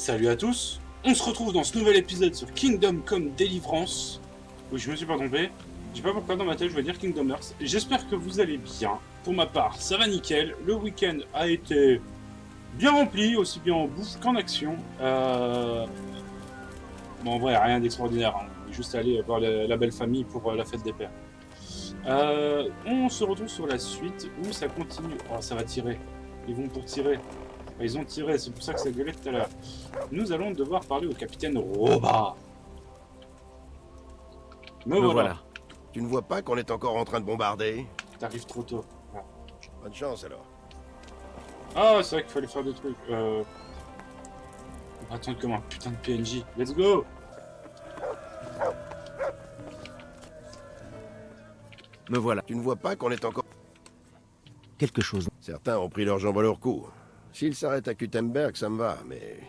Salut à tous, on se retrouve dans ce nouvel épisode sur Kingdom Come Deliverance. Oui, je me suis pas trompé, je sais pas pourquoi dans ma tête je vais dire Kingdom Hearts. J'espère que vous allez bien. Pour ma part, ça va nickel, le week-end a été bien rempli, aussi bien en bouffe qu'en action. Bon, en vrai, rien d'extraordinaire, hein. On est juste allé voir la belle famille pour la fête des pères. On se retrouve sur la suite où ça continue. Oh, ça va tirer, ils vont pour tirer. Ils ont tiré, c'est pour ça que ça gueulait tout à l'heure. Nous allons devoir parler au capitaine Roba. Me Me voilà. voilà. Tu ne vois pas qu'on est encore en train de bombarder? T'arrives trop tôt. Bonne chance alors. Ah, c'est vrai qu'il fallait faire des trucs. On va attendre comme un putain de PNJ. Let's go. Me voilà. Tu ne vois pas qu'on est encore... Quelque chose. Certains ont pris leurs jambes à leur cou. S'ils s'arrêtent à Kutenberg, ça me va, mais...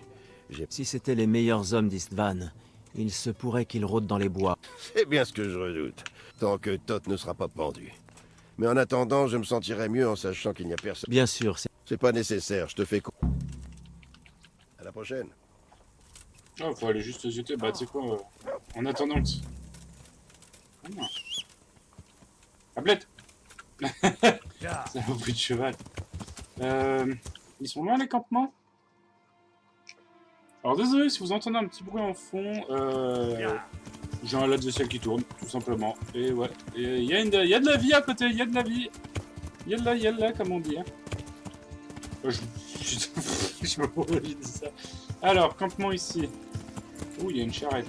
Si c'étaient les meilleurs hommes d'Istvan, il se pourrait qu'ils rôdent dans les bois. C'est bien ce que je redoute. Tant que Tot ne sera pas pendu. Mais en attendant, je me sentirai mieux en sachant qu'il n'y a personne. Bien sûr, C'est pas nécessaire, je te fais... À la prochaine. Ah, faut aller juste se jeter. Bah, tu sais quoi, en attendant que... Ah, non. Tablette. C'est un bruit de cheval. Ils sont loin les campements. Alors désolé si vous entendez un petit bruit en fond. J'ai un lave-vaisselle qui tourne, tout simplement. Et ouais, il y a de la vie à côté, il y a de la vie. Il y a de la, comme on dit. Hein. Je sais pas pourquoi j'ai dit ça. Alors, campement ici. Ouh, il y a une charrette.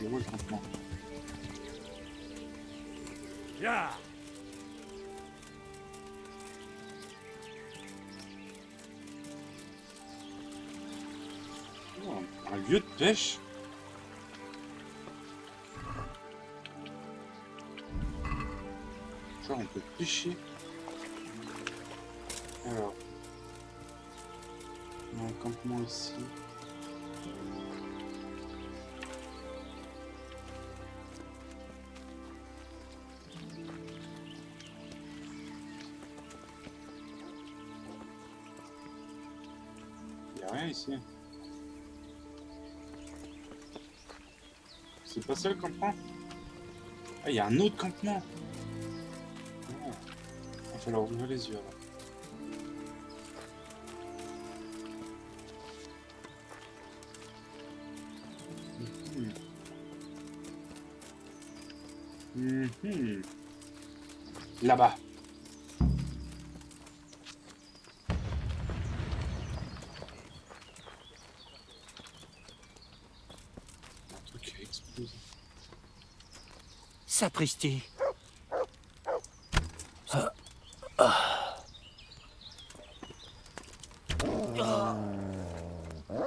Je vois le campement. Oh, un lieu de pêche. Genre on peut pêcher. Alors. On a un campement ici. Il n'y a rien ici. C'est pas ça le campement? Ah, il y a un autre campement. Oh. Il va falloir ouvrir les yeux alors. Là-bas. Un truc qui a explosé. Sapristi.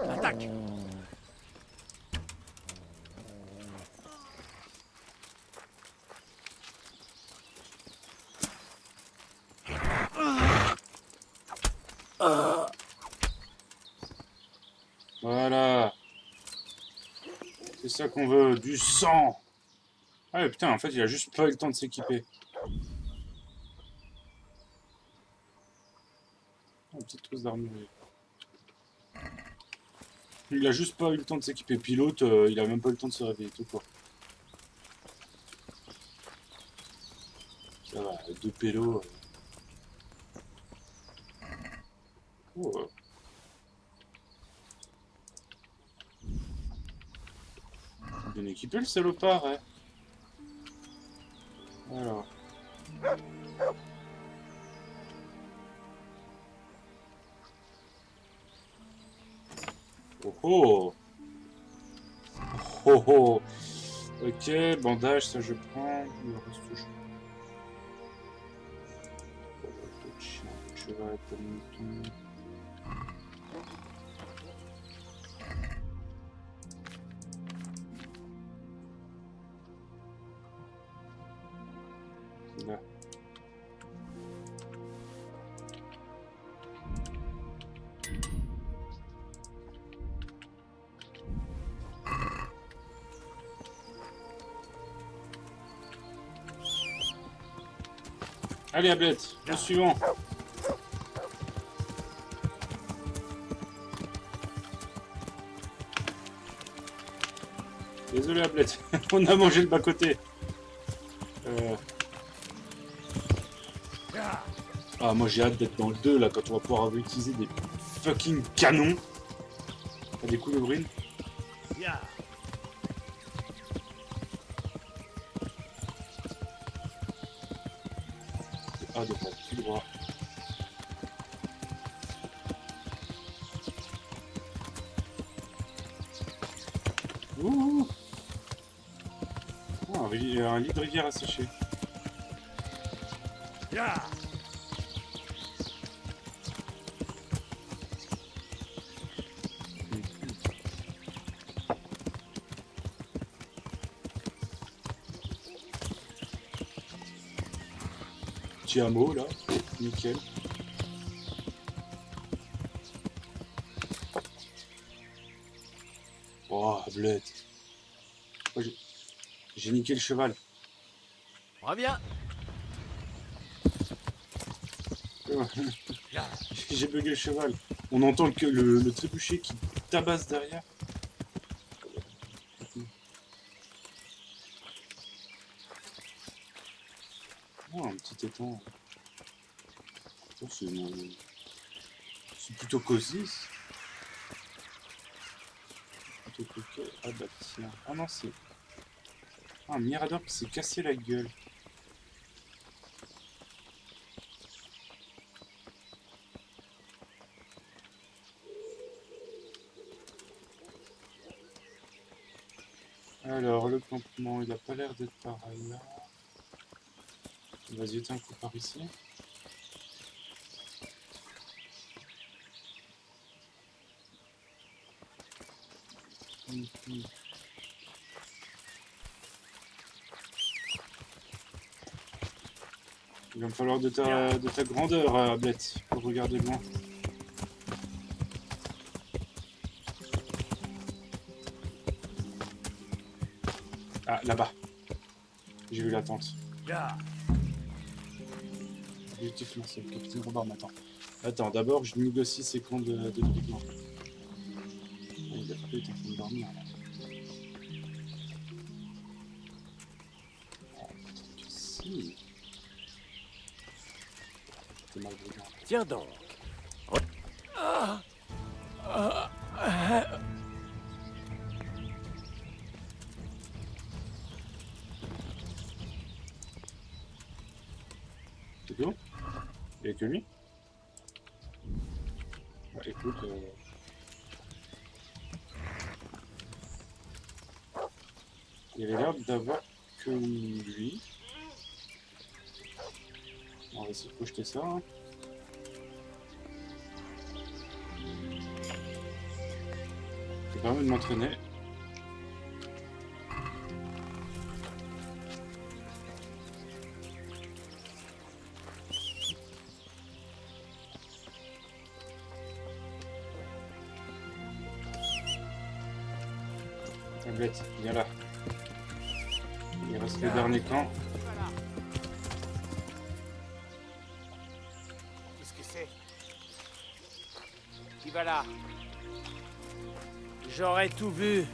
Attaque. Voilà. C'est ça qu'on veut, du sang. Ah mais putain, en fait, il a juste pas eu le temps de s'équiper. Oh, une petite trousse d'armure. Il a juste pas eu le temps de s'équiper. Puis l'autre, il a même pas eu le temps de se réveiller, tout quoi. Ça va, deux pélos. Oh, bien équipé le salopard, hein. Alors. Oh oh. Oh oh. Ok, bandage, ça je prends. Le reste je prends. Cheval, pas de mouton. C'est là. Allez, Ablette, au suivant. Désolé, Ablette, on a mangé le bas-côté. Ah, moi j'ai hâte d'être dans le 2 là, quand on va pouvoir utiliser des fucking canons. T'as des coups de brine. Ah, de droit, tout droit. Ouh. Oh, un lit de rivière asséché. Petit hameau là, nickel. Oh, Ablette. Oh, j'ai niqué le cheval. Reviens. J'ai bugué le cheval. On entend le trébuchet qui tabasse derrière. Oh, un petit étang. Oh, c'est plutôt cosy. Plutôt coquet. Ah bah tiens. Ah non, c'est... Ah, un mirador qui s'est cassé la gueule. Alors, le campement, il a pas l'air d'être par là. Vas-y, jeter un coup par ici. Il va me falloir de ta grandeur, Ablette, pour regarder loin. Ah, là-bas. J'ai vu la tente. Objectif lancé. Capitaine Robert m'attend. Attends, d'abord, je négocie ces camps de brigands. Oh, il a pas été en train de dormir, là. Oh, putain, si. T'es mal brigand. Tiens donc. C'est tout? Il n'y a que lui? Bah écoute... Il avait l'air d'avoir que lui. On va essayer de projeter ça. Hein. Ça permet de m'entraîner. Tablette, viens là. Il reste le dernier camp. Qu'est-ce que c'est? Qui va là? J'aurais tout vu.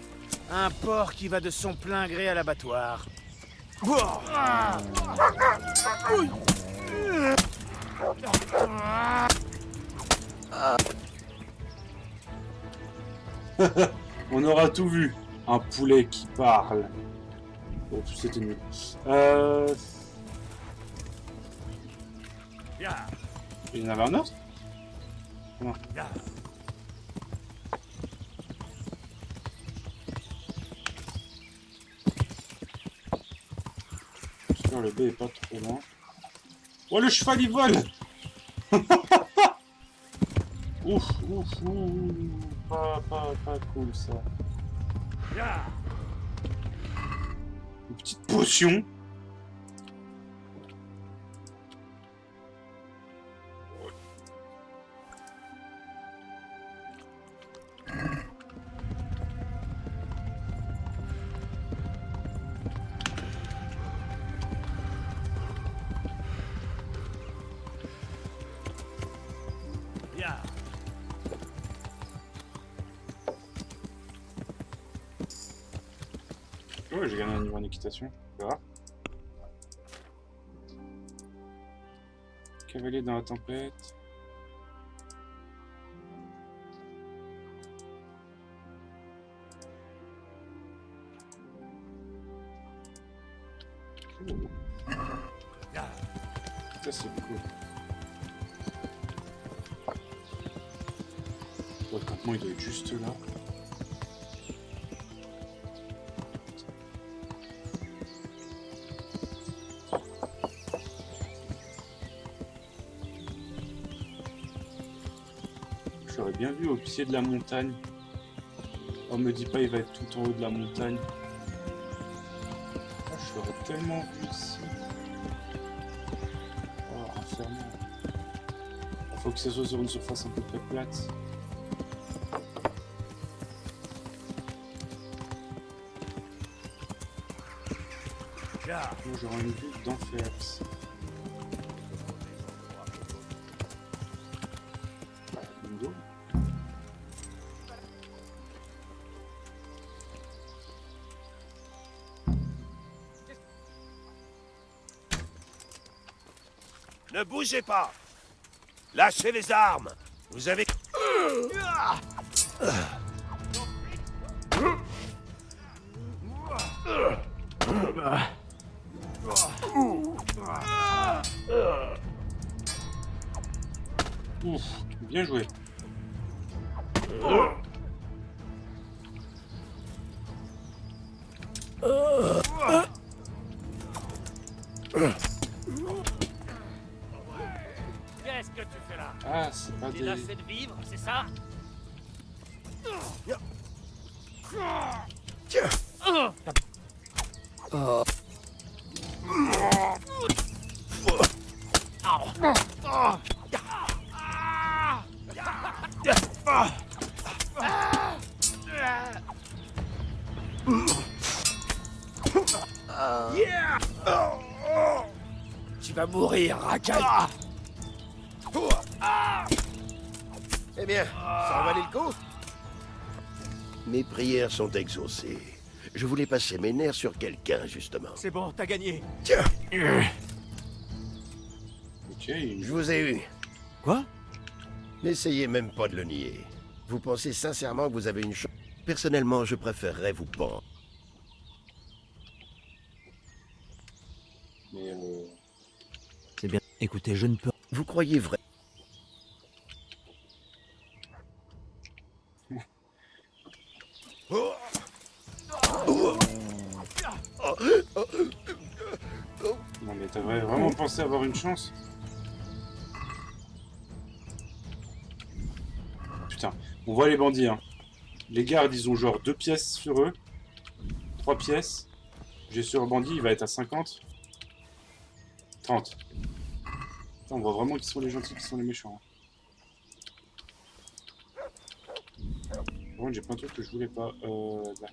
Un porc qui va de son plein gré à l'abattoir. On aura tout vu. Un poulet qui parle. Bon, c'était nul. Il y en avait un autre? Non. J'espère le B est pas trop loin. Oh, le cheval il vole! Ouf, ouf, ouf. Pas cool ça. Une petite potion. Ouais, j'ai gagné un niveau en équitation. Voilà. Cavalier dans la tempête. Oh. Ça c'est cool. Le campement il doit être juste là. J'aurais bien vu au pied de la montagne. Oh, me dis pas il va être tout en haut de la montagne. Oh, je l'aurais tellement vu ici. Oh, infernal. Il faut que ça soit sur une surface à peu près plate. Moi j'aurais une vue d'enfer ici. Bingo. Ne bougez pas. Lâchez les armes. Vous avez... Ouf, bien joué. Qu'est-ce que tu fais là? Ah, c'est pas Tu des... l'as fait de vivre, c'est ça? Tu vas mourir, racaille! Eh bien, ça en valait le coup? Mes prières sont exaucées. Je voulais passer mes nerfs sur quelqu'un, justement. C'est bon, t'as gagné. Tiens, Ok, je vous ai eu. Quoi? N'essayez même pas de le nier. Vous pensez sincèrement que vous avez une chance? Personnellement, je préférerais vous pendre. mais C'est bien. Écoutez, je ne peux... Vous croyez vrai? non mais t'avais vraiment pensé avoir une chance? Putain, on voit les bandits, hein. Les gardes, ils ont genre 2 pièces sur eux. 3 pièces. J'ai sur le bandit, il va être à 50. 30. Putain, on voit vraiment qui sont les gentils, qui sont les méchants. Par contre, j'ai plein de trucs que je voulais pas. Là.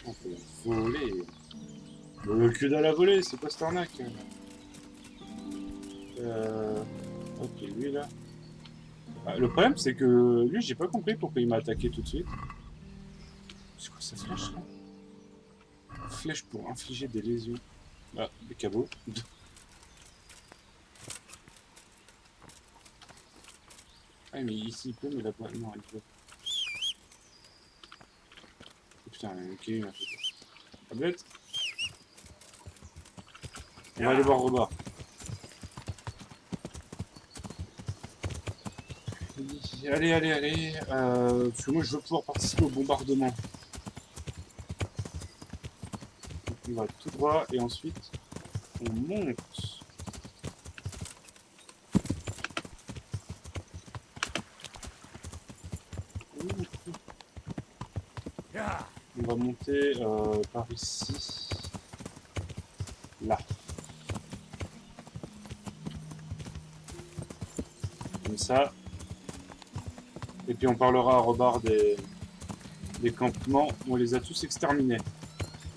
On peut voler. Le cul à la volée, c'est pas cette arnaque. Ok, lui là. Ah, le problème, c'est que lui, j'ai pas compris pourquoi il m'a attaqué tout de suite. C'est quoi cette flèche là? Flèche pour infliger des lésions. Ah, des cabots. Ah, mais ici il peut, mais là-bas, non, il peut. Oh, putain, ok, il m'a fait tablette. On va aller voir Robert. Allez, allez, allez. Parce que moi je veux pouvoir participer au bombardement. Donc on va tout droit et ensuite on monte. On va monter par ici. Là. Comme ça. Et puis on parlera à Robard des campements. On les a tous exterminés.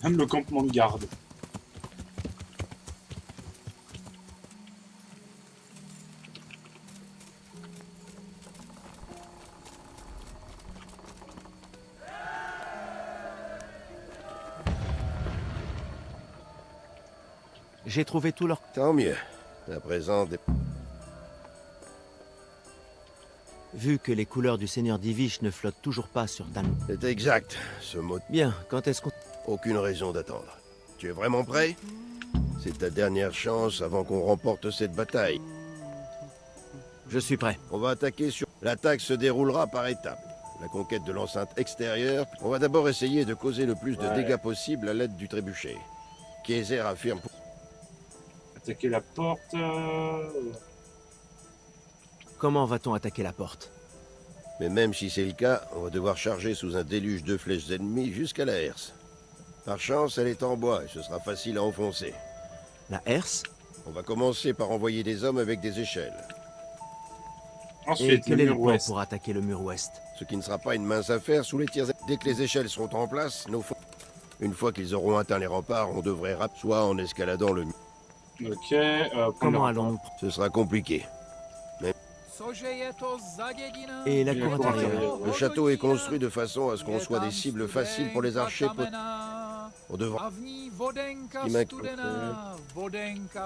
Même le campement de garde. J'ai trouvé tout leur... Tant mieux. À présent, Vu que les couleurs du Seigneur Divish ne flottent toujours pas sur Tan... c'est exact. Ce mot... Bien, quand est-ce qu'on... Aucune raison d'attendre. Tu es vraiment prêt? C'est ta dernière chance avant qu'on remporte cette bataille. Je suis prêt. On va attaquer sur... L'attaque se déroulera par étapes. La conquête de l'enceinte extérieure. On va d'abord essayer de causer le plus de dégâts possible à l'aide du trébuchet. Kaiser affirme... Attaquer la porte... Comment va-t-on attaquer la porte? Mais même si c'est le cas, on va devoir charger sous un déluge de flèches ennemies jusqu'à la herse. Par chance, elle est en bois et ce sera facile à enfoncer. La herse? On va commencer par envoyer des hommes avec des échelles. Et Ensuite, quel est le mur plan ouest. pour attaquer le mur ouest? Ce qui ne sera pas une mince affaire sous les tirs... Dès que les échelles seront en place, nos fonds... Une fois qu'ils auront atteint les remparts, on devrait soit en escaladant le mur. Ok, Comment allons-nous... Ce sera compliqué. Et la cour cour intérieure? Le château est construit de façon à ce qu'on soit des cibles faciles pour les archers. On devra...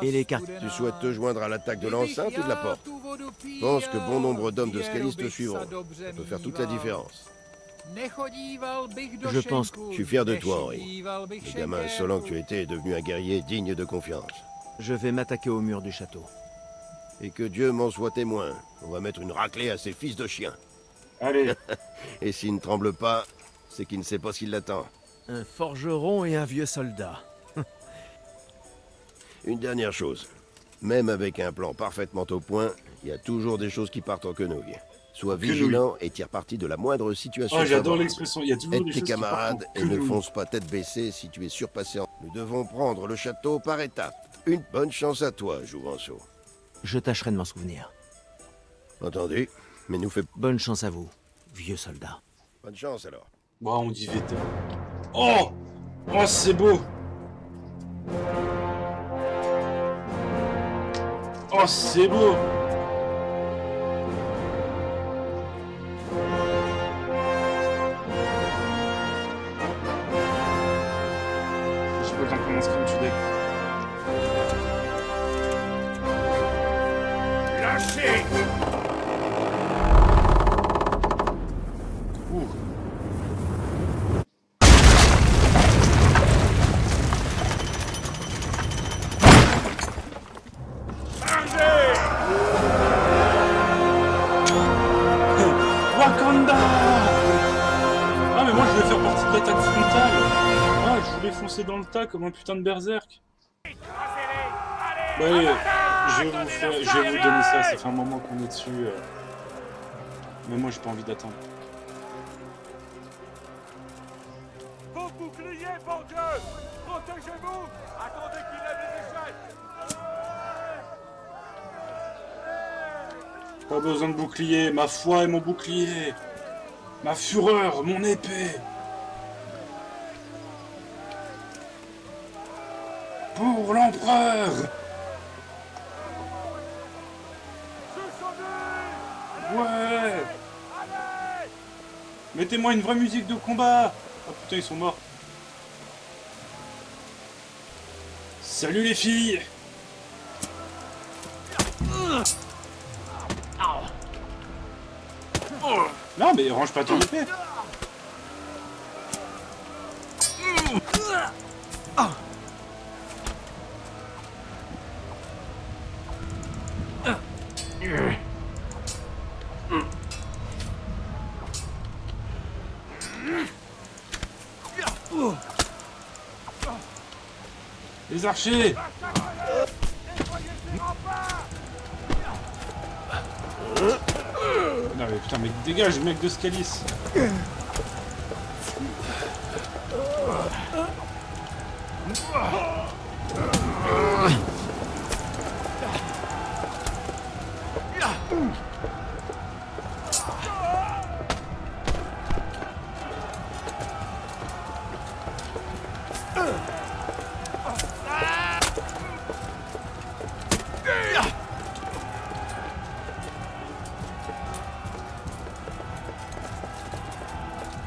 Et les cartes? Tu souhaites te joindre à l'attaque de l'enceinte ou de la porte? Je pense que bon nombre d'hommes de Scalis te suivront. Ça peut faire toute la différence. Je pense que... Je suis fier de toi, Henri. Le gamin insolent que tu étais est devenu un guerrier digne de confiance. Je vais m'attaquer au mur du château. Et que Dieu m'en soit témoin. On va mettre une raclée à ces fils de chiens. Allez, Et s'il ne tremble pas, c'est qu'il ne sait pas ce qui l'attend. Un forgeron et un vieux soldat. Une dernière chose. Même avec un plan parfaitement au point, il y a toujours des choses qui partent en quenouille. Sois Quenouille. vigilant et tire parti de la moindre situation. oh, j'adore favorable. l'expression. Il y a toujours Aide des tes choses qui camarades partent et en ne quenouille. fonce pas tête baissée si tu es surpassé. Nous devons prendre le château par étapes. Une bonne chance à toi, Jouvenceau. Je tâcherai de m'en souvenir. Entendu? Mais nous fait Bonne chance à vous, vieux soldat. bonne chance alors. Bon, on dit vétéran. Oh, oh, c'est beau. Oh, c'est beau. Je peux quand commence comme tu dis. Lâchez! Ouh. Wakanda! Ah mais moi je vais faire partie de l'attaque frontale. Ah je voulais foncer dans le tas comme un putain de berserk. Bah allez, je vais vous donner ça, ça fait un moment qu'on est dessus. Mais moi j'ai pas envie d'attendre. Vos boucliers, bon Dieu! Protégez-vous! Attendez qu'il lève les échelles! Pas besoin de bouclier, ma foi est mon bouclier. Ma fureur, mon épée. Pour l'empereur. Ouais. Mettez-moi une vraie musique de combat. Oh putain, ils sont morts. Salut les filles. Non mais range pas ton épée. Les archers. Non mais putain, mais dégage, mec de Scalis.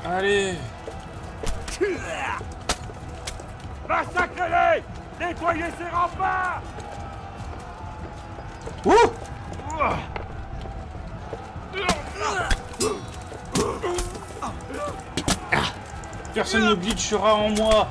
Allez. Massacrez-les! Nettoyez ces remparts! Oh! Personne ne glitchera en moi.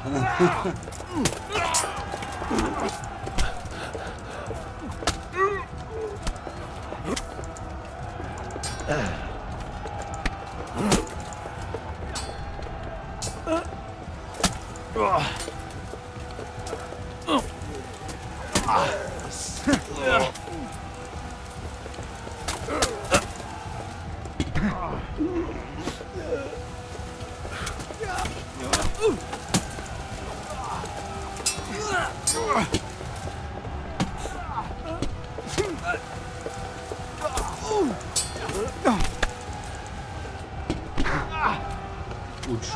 Ouch.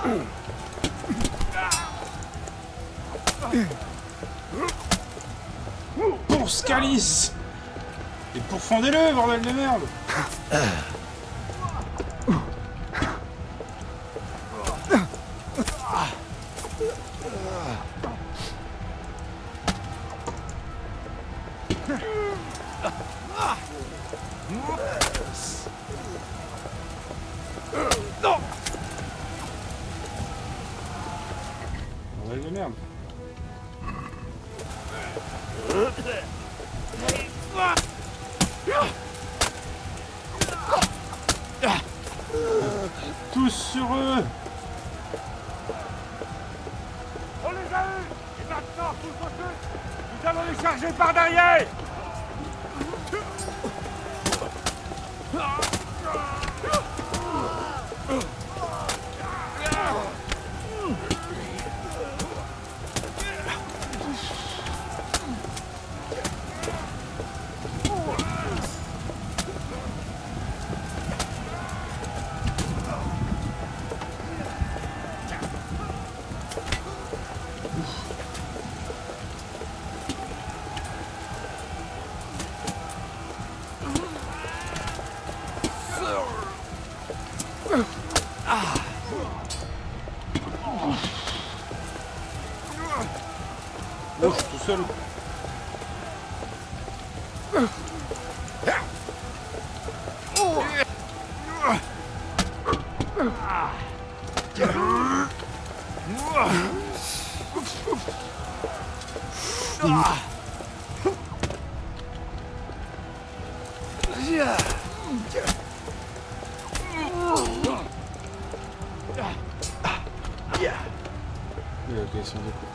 Pour Scalis! Et pourfendez-le, bordel de merde! Bordel de merde. Tous sur eux! On les a eus! Et maintenant, tous au sud! Nous allons les charger par derrière! Oh, je suis tout seul. Ok, ils sont découpés.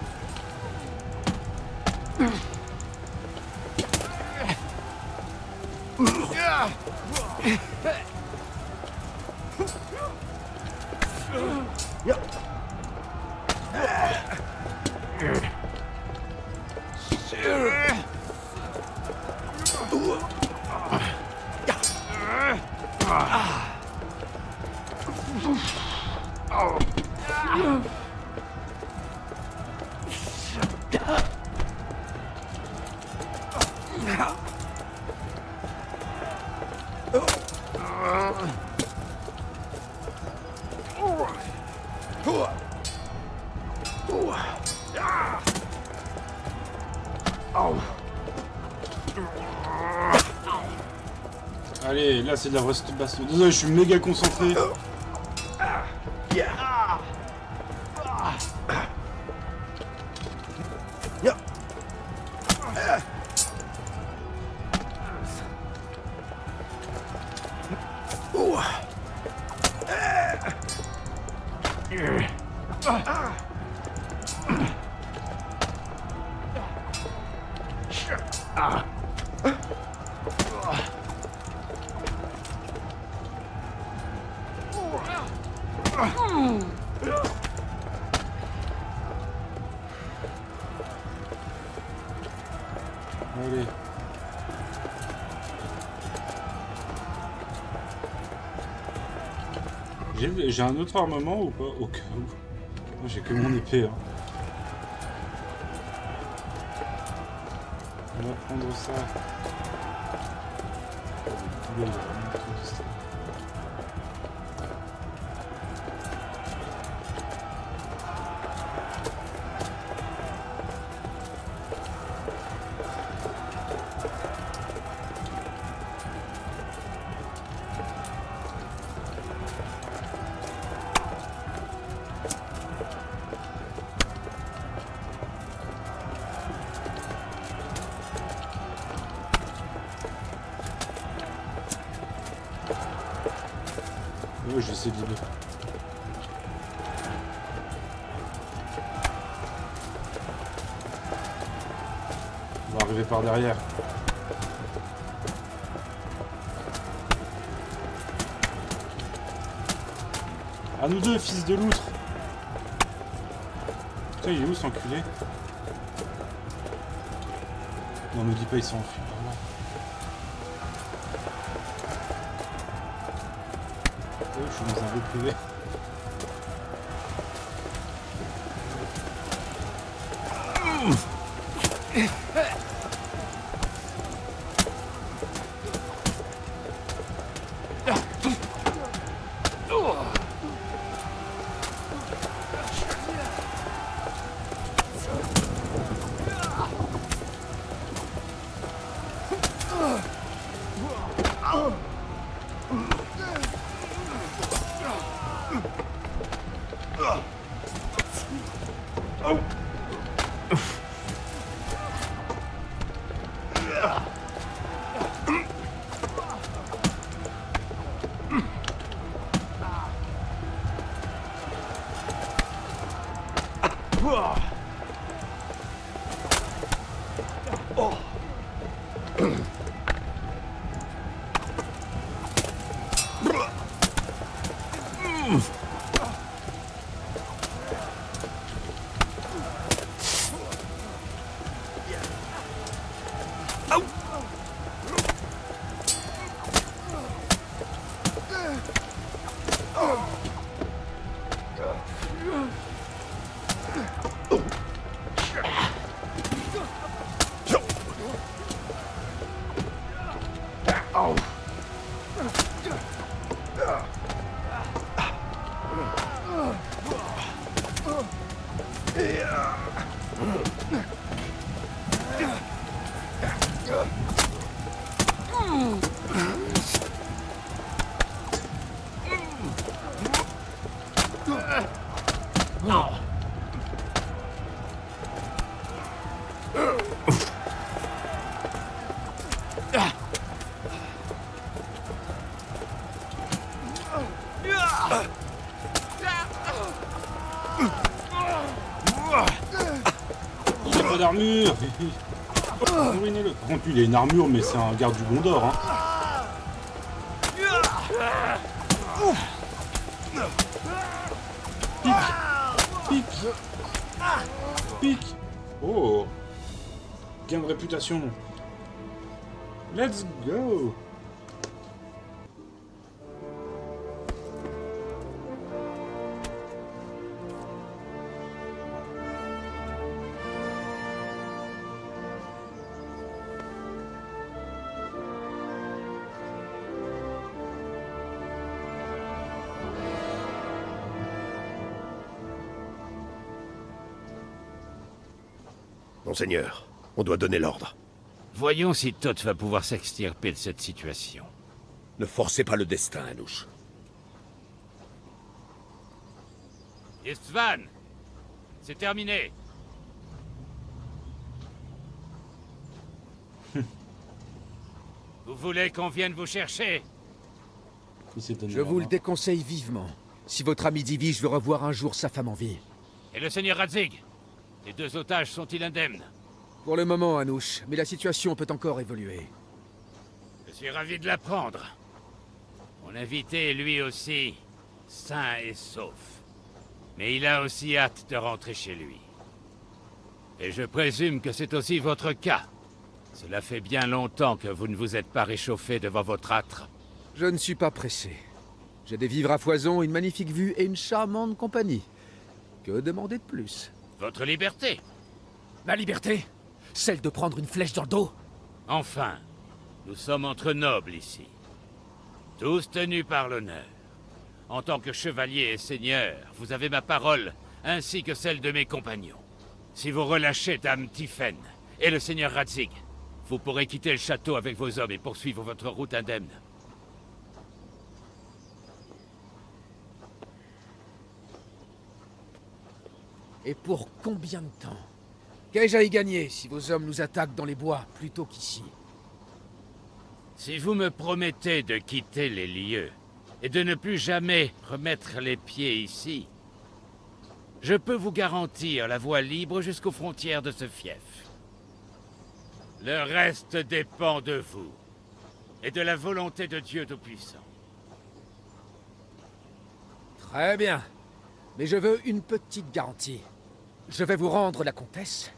Allez, là c'est de la vraie baston. Désolé, je suis méga concentré. Allez. J'ai un autre armement ou pas? Au cas où. Moi j'ai que mon épée. Hein. On va prendre ça. Il y a vraiment tout ça. Ouais, je vais essayer de l'aider. On va arriver par derrière. À nous deux, fils de loutre. Putain, il est où cet enculé? Non, me dis pas, il s'est enfui. Oh, je suis dans un lieu privé. Il a pas d'armure. Ruinez-le. Par contre, lui, il a une armure, mais c'est un garde du Gondor. Hein. Pique. Pique. Oh. Gain de réputation. Let's go. Monseigneur, on doit donner l'ordre. Voyons si Toth va pouvoir s'extirper de cette situation. Ne forcez pas le destin, Anouche. Istvan, c'est terminé. Vous voulez qu'on vienne vous chercher? Il s'est donné Je la vous le main. déconseille vivement. Si votre ami Divish veut revoir un jour sa femme en vie. Et le seigneur Radzig? Les deux otages sont-ils indemnes? Pour le moment, Anouche, mais la situation peut encore évoluer. Je suis ravi de l'apprendre. Mon invité est lui aussi sain et sauf. Mais il a aussi hâte de rentrer chez lui. Et je présume que c'est aussi votre cas. Cela fait bien longtemps que vous ne vous êtes pas réchauffé devant votre âtre. Je ne suis pas pressé. J'ai des vivres à foison, une magnifique vue et une charmante compagnie. Que demander de plus? Votre liberté? Ma liberté? Celle de prendre une flèche dans le dos? Enfin, nous sommes entre nobles ici. Tous tenus par l'honneur. En tant que chevalier et seigneur, vous avez ma parole, ainsi que celle de mes compagnons. Si vous relâchez Dame Tiffen et le seigneur Radzig, vous pourrez quitter le château avec vos hommes et poursuivre votre route indemne. Et pour combien de temps? Qu'ai-je à y gagner si vos hommes nous attaquent dans les bois plutôt qu'ici? Si vous me promettez de quitter les lieux, et de ne plus jamais remettre les pieds ici, je peux vous garantir la voie libre jusqu'aux frontières de ce fief. Le reste dépend de vous et de la volonté de Dieu Tout-Puissant. Très bien. Mais je veux une petite garantie. Je vais vous rendre la comtesse.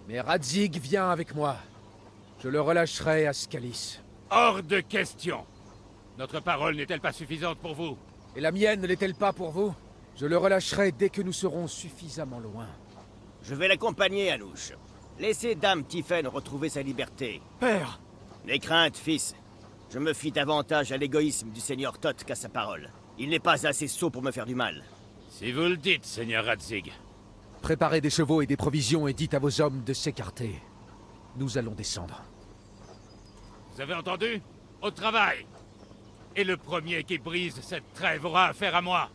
Mais Radzig vient avec moi. Je le relâcherai à Scalis. Hors de question. Notre parole n'est-elle pas suffisante pour vous? Et la mienne ne l'est-elle pas pour vous? Je le relâcherai dès que nous serons suffisamment loin. Je vais l'accompagner, Anouche. Laissez Dame Tiffen retrouver sa liberté. Père! N'aie crainte, fils. Je me fie davantage à l'égoïsme du Seigneur Thoth qu'à sa parole. Il n'est pas assez sot pour me faire du mal. Si vous le dites, Seigneur Radzig. Préparez des chevaux et des provisions et dites à vos hommes de s'écarter. Nous allons descendre. Vous avez entendu? Au travail! Et le premier qui brise cette trêve aura affaire à moi.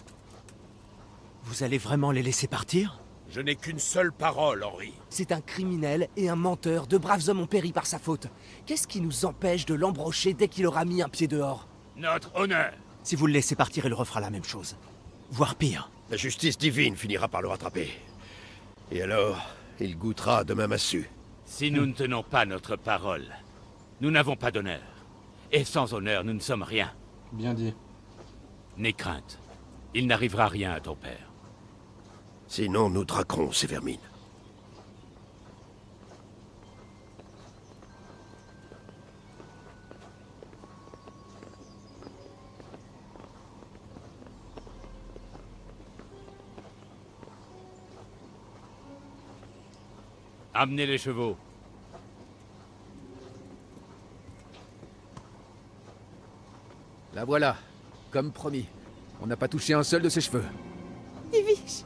Vous allez vraiment les laisser partir? Je n'ai qu'une seule parole, Henri. C'est un criminel et un menteur. De braves hommes ont péri par sa faute. Qu'est-ce qui nous empêche de l'embrocher dès qu'il aura mis un pied dehors? Notre honneur. Si vous le laissez partir, il refera la même chose. Voire pire. La justice divine finira par le rattraper. Et alors, il goûtera de ma massue. Si nous ne tenons pas notre parole, nous n'avons pas d'honneur. Et sans honneur, nous ne sommes rien. Bien dit. N'aie crainte. Il n'arrivera rien à ton père. Sinon, nous traquerons ces vermines. Amenez les chevaux. La voilà, comme promis. On n'a pas touché un seul de ses cheveux. Divish,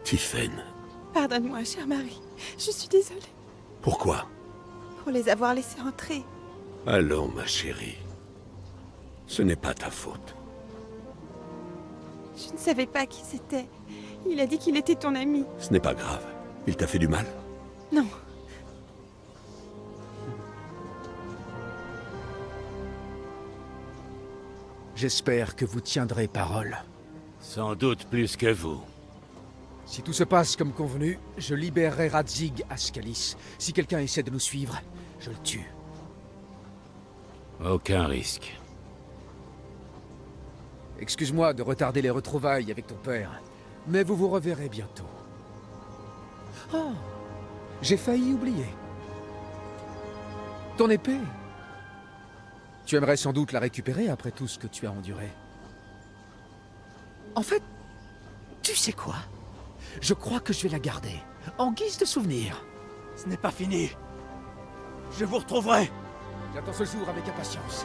Tiffen, pardonne-moi, cher mari. Je suis désolée pourquoi? pour les avoir laissés entrer. Allons, ma chérie. Ce n'est pas ta faute. Je ne savais pas qui c'était. Il a dit qu'il était ton ami. Ce n'est pas grave. Il t'a fait du mal? Non, J'espère que vous tiendrez parole. Sans doute plus que vous. Si tout se passe comme convenu, je libérerai Radzig à Scalis. Si quelqu'un essaie de nous suivre, je le tue. Aucun risque. Excuse-moi de retarder les retrouvailles avec ton père, mais vous vous reverrez bientôt. Oh, j'ai failli oublier. Ton épée. Tu aimerais sans doute la récupérer après tout ce que tu as enduré. En fait, tu sais quoi? Je crois que je vais la garder, en guise de souvenir. Ce n'est pas fini. Je vous retrouverai. J'attends ce jour avec impatience.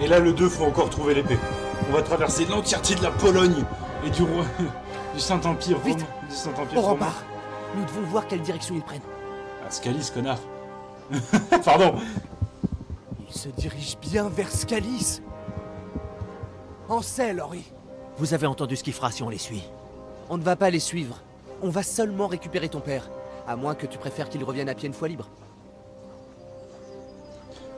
Et là, le 2, faut encore trouver l'épée. On va traverser l'entièreté de la Pologne et du roi... du Saint-Empire Vite, romain. Du Saint-Empire On romain. repart. Nous devons voir quelle direction ils prennent. Ah, Scalis, connard. Pardon. Ils se dirigent bien vers Scalis. En selle, Henri. Vous avez entendu ce qu'il fera si on les suit. On ne va pas les suivre. On va seulement récupérer ton père. À moins que tu préfères qu'il revienne à pied une fois libre.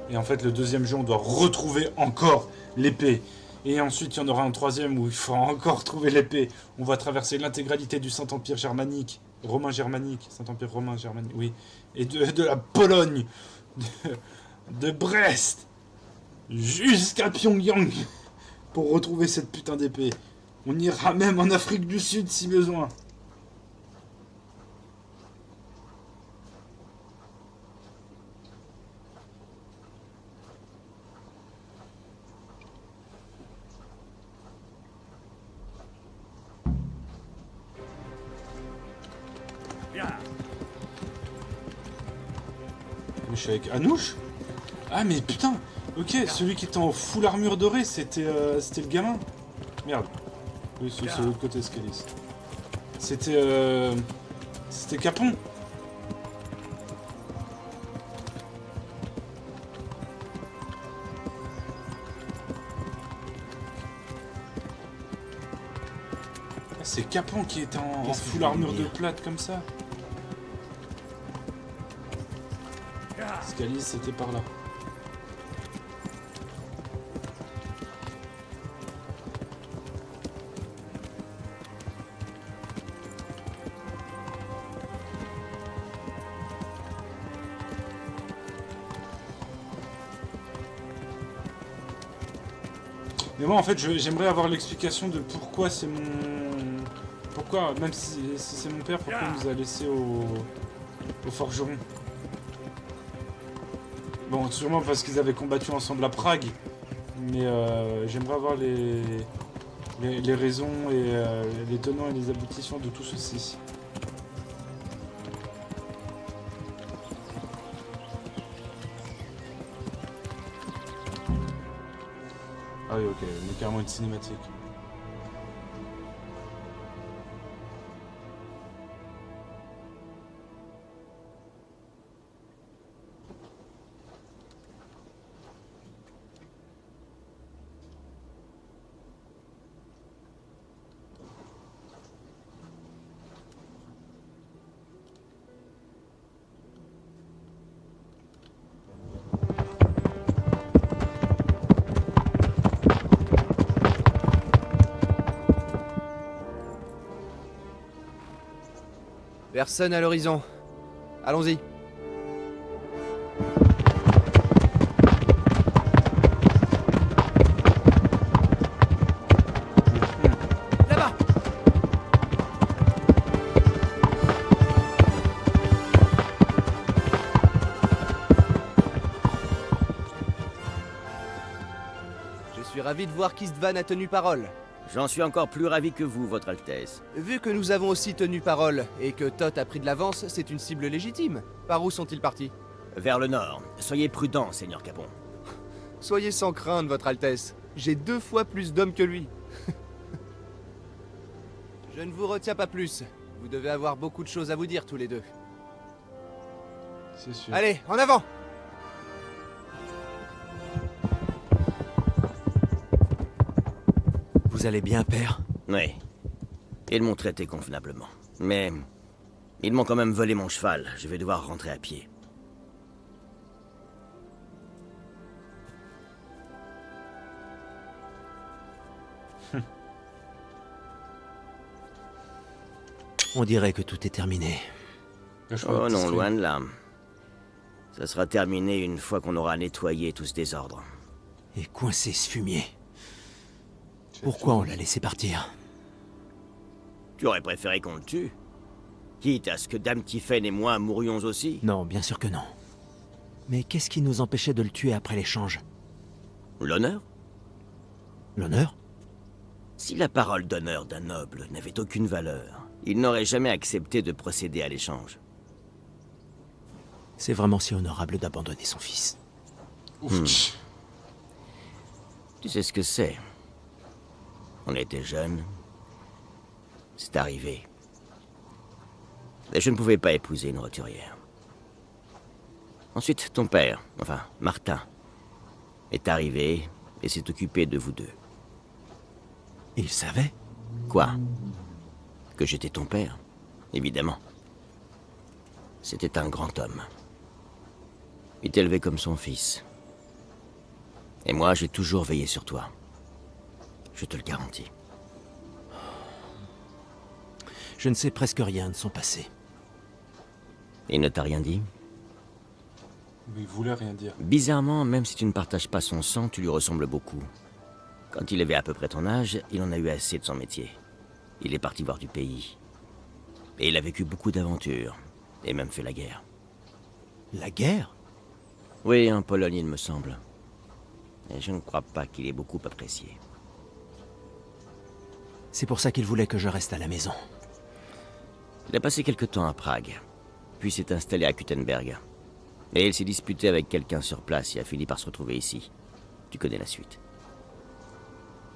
Et en fait, le deuxième jeu, on doit retrouver encore l'épée. Et ensuite, il y en aura un troisième où il faudra encore trouver l'épée. On va traverser l'intégralité du Saint-Empire germanique. Romain germanique. Saint-Empire romain germanique, oui. Et de la Pologne. De Brest. Jusqu'à Pyongyang. Pour retrouver cette putain d'épée. On ira même en Afrique du Sud si besoin. Je suis avec Anouche. Ah mais putain. Ok, celui qui était en full armure dorée, c'était le gamin. Merde. Oui, c'est l'autre côté Scalis. C'était Capon. Ah, c'est Capon qui était en full armure de plate comme ça. escaliers, c'était par là. Mais moi en fait j'aimerais avoir l'explication de pourquoi c'est mon... Pourquoi, même si c'est mon père, pourquoi il nous a laissé au forgeron. Bon, sûrement parce qu'ils avaient combattu ensemble à Prague. Mais j'aimerais avoir les raisons et les tenants et les aboutissants de tout ceci. Ah oui, ok, mais carrément une cinématique. Personne à l'horizon. Allons-y. Là-bas. Je suis ravi de voir qu'Istvan a tenu parole. J'en suis encore plus ravi que vous, Votre Altesse. Vu que nous avons aussi tenu parole et que Tot a pris de l'avance, c'est une cible légitime. Par où sont-ils partis? Vers le nord. Soyez prudent, Seigneur Capon. Soyez sans crainte, Votre Altesse. J'ai 2 fois plus d'hommes que lui. Je ne vous retiens pas plus. Vous devez avoir beaucoup de choses à vous dire tous les deux. C'est sûr. Allez, en avant! Vous allez bien, père? Oui. Ils m'ont traité convenablement. Mais... ils m'ont quand même volé mon cheval. Je vais devoir rentrer à pied. On dirait que tout est terminé. Oh non, loin de là. Ça sera terminé une fois qu'on aura nettoyé tout ce désordre. Et coincé ce fumier. Pourquoi on l'a laissé partir? Tu aurais préféré qu'on le tue? Quitte à ce que Dame Tiphaine et moi mourions aussi? Non, bien sûr que non. Mais qu'est-ce qui nous empêchait de le tuer après l'échange? L'honneur? L'honneur? Si la parole d'honneur d'un noble n'avait aucune valeur, il n'aurait jamais accepté de procéder à l'échange. C'est vraiment si honorable d'abandonner son fils. Tu sais ce que c'est? On était jeunes. C'est arrivé. Mais je ne pouvais pas épouser une roturière. Ensuite, ton père, enfin, Martin, est arrivé et s'est occupé de vous deux. Il savait? Quoi? Que j'étais ton père, évidemment. C'était un grand homme. Il t'élevait comme son fils. Et moi, j'ai toujours veillé sur toi. Je te le garantis. Je ne sais presque rien de son passé. Il ne t'a rien dit? Il voulait rien dire. Bizarrement, même si tu ne partages pas son sang, tu lui ressembles beaucoup. Quand il avait à peu près ton âge, il en a eu assez de son métier. Il est parti voir du pays. Et il a vécu beaucoup d'aventures, et même fait la guerre. La guerre? Oui, en Pologne, il me semble. Et je ne crois pas qu'il ait beaucoup apprécié. C'est pour ça qu'il voulait que je reste à la maison. Il a passé quelque temps à Prague, puis s'est installé à Kuttenberg. Et il s'est disputé avec quelqu'un sur place et a fini par se retrouver ici. Tu connais la suite.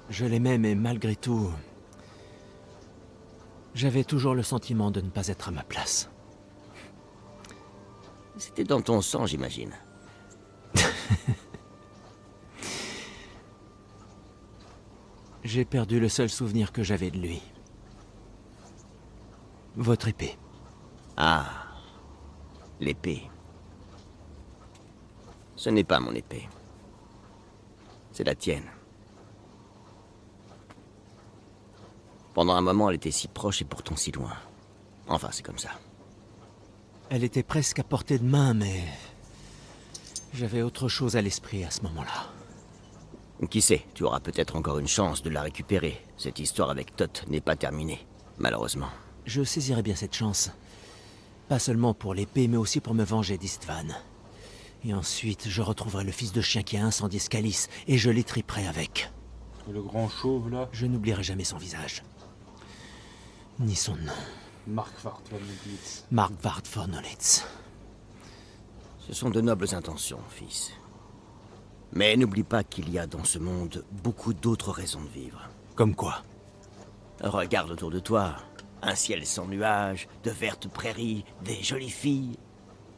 Je l'aimais, mais malgré tout... j'avais toujours le sentiment de ne pas être à ma place. C'était dans ton sang, j'imagine. J'ai perdu le seul souvenir que j'avais de lui. Votre épée. Ah, l'épée. Ce n'est pas mon épée. C'est la tienne. Pendant un moment, elle était si proche et pourtant si loin. Enfin, c'est comme ça. Elle était presque à portée de main, mais... j'avais autre chose à l'esprit à ce moment-là. Qui sait, tu auras peut-être encore une chance de la récupérer. Cette histoire avec Tot n'est pas terminée, malheureusement. Je saisirai bien cette chance. Pas seulement pour l'épée, mais aussi pour me venger d'Istvan. Et ensuite, je retrouverai le fils de chien qui a incendié Scalis, et je l'étriperai avec. Le grand chauve, là. Je n'oublierai jamais son visage. Ni son nom. Markvart von Nolitz. Markvart von Nolitz. Ce sont de nobles intentions, fils. Mais n'oublie pas qu'il y a dans ce monde beaucoup d'autres raisons de vivre. Comme quoi? Regarde autour de toi. Un ciel sans nuages, de vertes prairies, des jolies filles,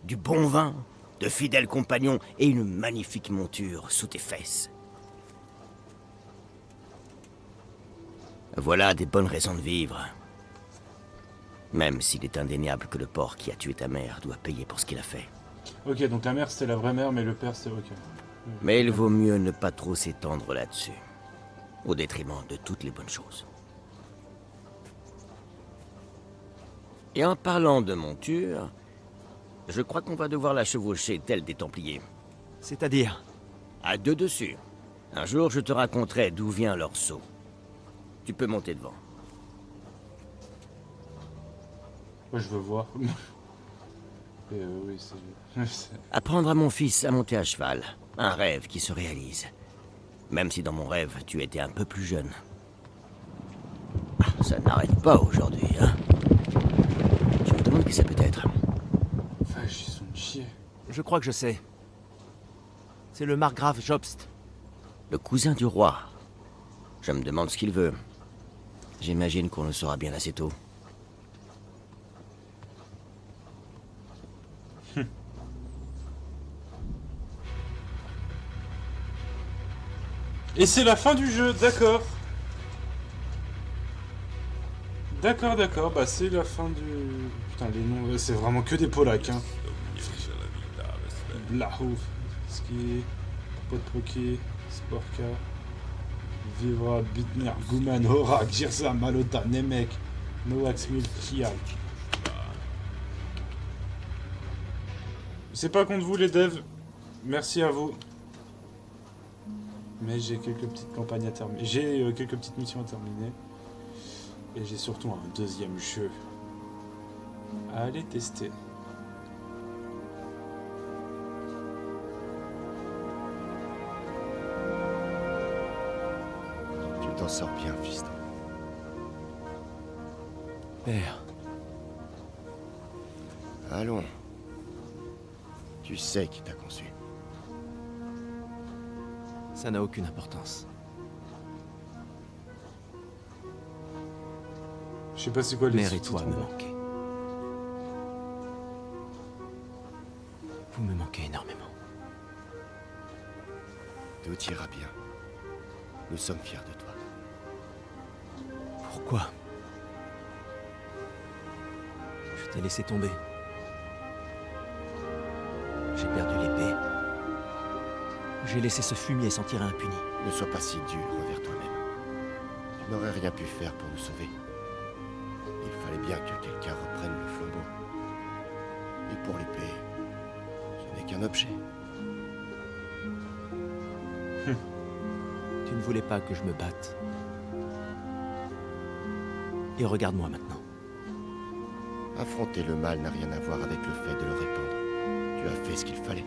du bon vin, de fidèles compagnons et une magnifique monture sous tes fesses. Voilà des bonnes raisons de vivre. Même s'il est indéniable que le porc qui a tué ta mère doit payer pour ce qu'il a fait. Ok, donc la mère c'était la vraie mère, mais le père c'est ok. Mais il vaut mieux ne pas trop s'étendre là-dessus, au détriment de toutes les bonnes choses. Et en parlant de monture, je crois qu'on va devoir la chevaucher telle des Templiers. C'est-à-dire? À deux dessus. Un jour, je te raconterai d'où vient leur sceau. Tu peux monter devant. Moi je veux voir. Oui, c'est... Apprendre à mon fils à monter à cheval. Un rêve qui se réalise. Même si dans mon rêve, tu étais un peu plus jeune. Ah, ça n'arrête pas aujourd'hui, hein? Je me demande qui ça peut être. Enfin, ils sont de chier. Je crois que je sais. C'est le margrave Jobst. Le cousin du roi. Je me demande ce qu'il veut. J'imagine qu'on le saura bien assez tôt. Et c'est la fin du jeu, d'accord. D'accord, bah c'est la fin du... Putain, les noms, c'est vraiment que des Polacs, hein. Blachów, Ski, Podproki, Sporka, Vivra, Bitner, Guman, Horak, Girza, Malota, Nemek, Noaxmil, Kial. C'est pas contre vous les devs, merci à vous. Mais j'ai quelques petites campagnes à terminer. J'ai quelques petites missions à terminer. Et j'ai surtout un deuxième jeu à aller tester. Tu t'en sors bien, fiston. Père. Allons. Tu sais qui t'a conçu. Ça n'a aucune importance. Je sais pas c'est quoi les Mère et toi me manquez. Vous me manquez énormément. Tout ira bien. Nous sommes fiers de toi. Pourquoi? Je t'ai laissé tomber. J'ai perdu l'épée. J'ai laissé ce fumier s'en tirer impuni. Ne sois pas si dur envers toi-même. Tu n'aurais rien pu faire pour nous sauver. Il fallait bien que quelqu'un reprenne le flambeau. Et pour l'épée, ce n'est qu'un objet. Tu ne voulais pas que je me batte. Et regarde-moi maintenant. Affronter le mal n'a rien à voir avec le fait de le répandre. Tu as fait ce qu'il fallait.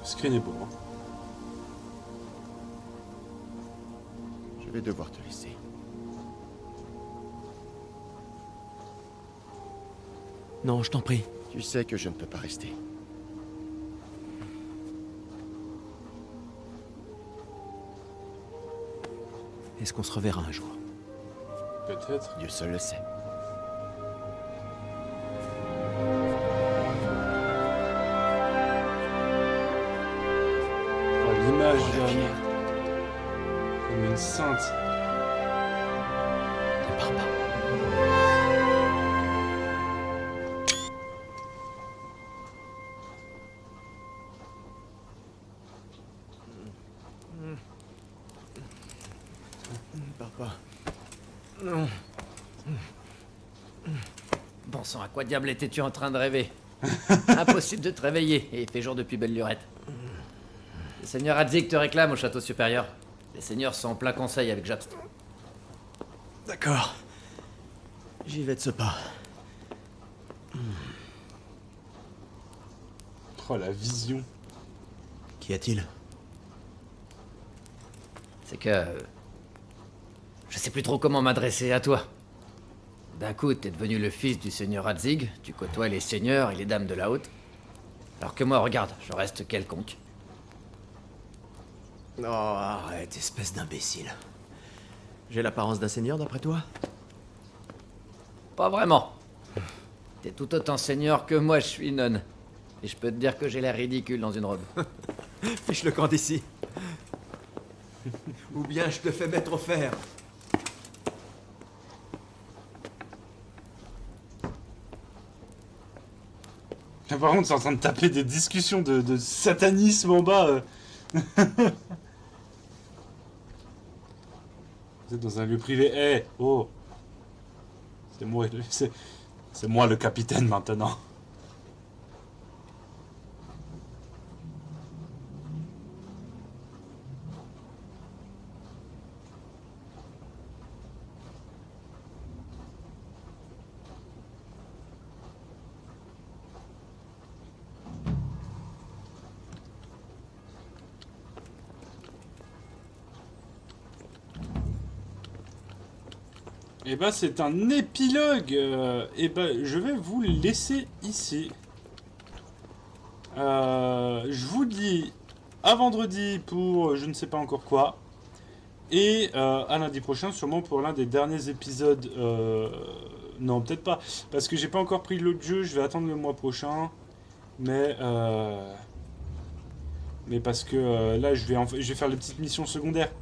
Le screen est beau, hein. Je vais devoir te laisser. Non, je t'en prie. Tu sais que je ne peux pas rester. Est-ce qu'on se reverra un jour? Peut-être. Dieu seul le sait. Oh, l'image comme une sainte. Bon sang, à quoi diable étais-tu en train de rêver? Impossible de te réveiller, et il fait jour depuis belle lurette. Le seigneur Hadzik te réclame au château supérieur. Les seigneurs sont en plein conseil avec Jabst. D'accord. J'y vais de ce pas. Oh, la vision. Qu'y a-t-il? C'est que... je sais plus trop comment m'adresser à toi. D'un coup, t'es devenu le fils du seigneur Hadzik, tu côtoies les seigneurs et les dames de la haute. Alors que moi, regarde, je reste quelconque. Oh, arrête, espèce d'imbécile. J'ai l'apparence d'un seigneur, d'après toi? Pas vraiment. T'es tout autant seigneur que moi, je suis nonne. Et je peux te dire que j'ai l'air ridicule dans une robe. Fiche le camp d'ici. Ou bien je te fais mettre au fer. Là, par contre, c'est en train de taper des discussions de satanisme en bas. Vous êtes dans un lieu privé. Eh, oh. C'est moi le capitaine maintenant. Et ben c'est un épilogue. Et ben je vais vous le laisser ici. Je vous dis à vendredi pour je ne sais pas encore quoi. Et à lundi prochain sûrement pour l'un des derniers épisodes. Non peut-être pas. Parce que j'ai pas encore pris l'autre jeu. Je vais attendre le mois prochain. Mais parce que là je vais faire les petites missions secondaires.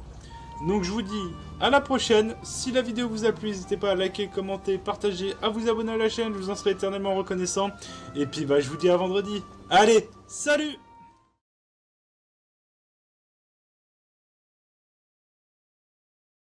Donc je vous dis à la prochaine. Si la vidéo vous a plu, n'hésitez pas à liker, commenter, partager, à vous abonner à la chaîne, je vous en serai éternellement reconnaissant. Et puis bah je vous dis à vendredi. Allez, salut!